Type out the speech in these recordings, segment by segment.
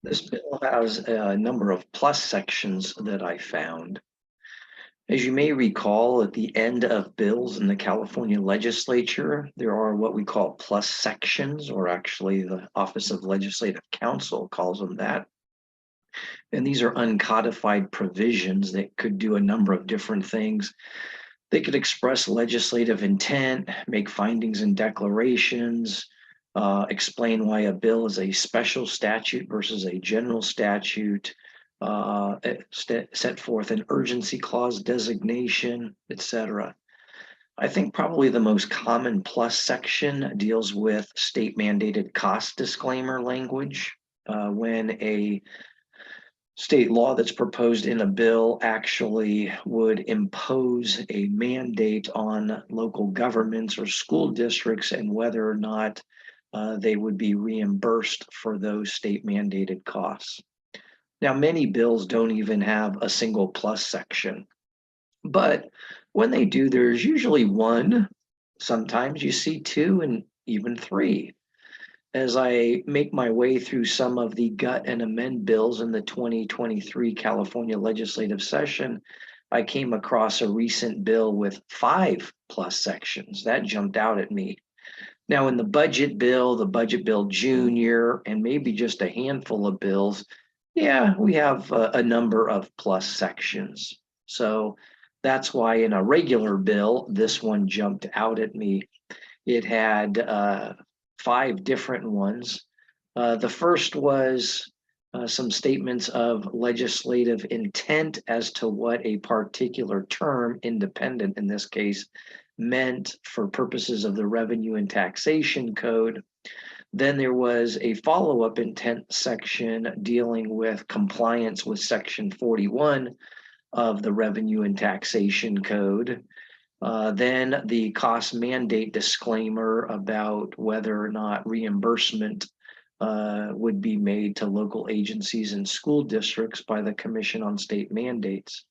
This bill has a number of plus sections that I found. As you may recall, at the end of bills in the California legislature, there are what we call plus sections, or actually the Office of Legislative Counsel calls them that. And these are uncodified provisions that could do a number of different things. They could express legislative intent, make findings and declarations, explain why a bill is a special statute versus a general statute, set forth an urgency clause designation, etc. I think probably the most common plus section deals with state mandated cost disclaimer language. When a state law that's proposed in a bill actually would impose a mandate on local governments or school districts and whether or not they would be reimbursed for those state mandated costs. Now, many bills don't even have a single plus section, but when they do, there's usually one. Sometimes you see two and even three. As I make my way through some of the gut and amend bills in the 2023 California legislative session, I came across a recent bill with 5 plus sections. That jumped out at me. Now, in the budget bill junior, and maybe just a handful of bills, yeah, we have a number of plus sections. So that's why in a regular bill, this one jumped out at me. It had 5 different ones. The first was some statements of legislative intent as to what a particular term, independent in this case, meant for purposes of the Revenue and Taxation Code. Then there was a follow-up intent section dealing with compliance with Section 41 of the Revenue and Taxation Code. Then the cost mandate disclaimer about whether or not reimbursement would be made to local agencies and school districts by the Commission on State Mandates.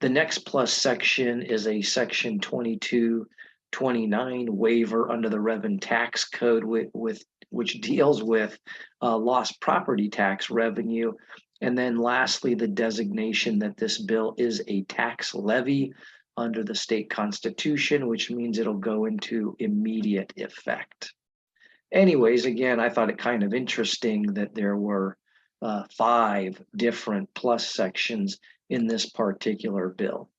The next plus section is a Section 2229 waiver under the Rev and Tax Code which deals with lost property tax revenue. And then lastly, the designation that this bill is a tax levy under the state constitution, which means it'll go into immediate effect. Anyways, again, I thought it kind of interesting that there were 5 different plus sections in this particular bill.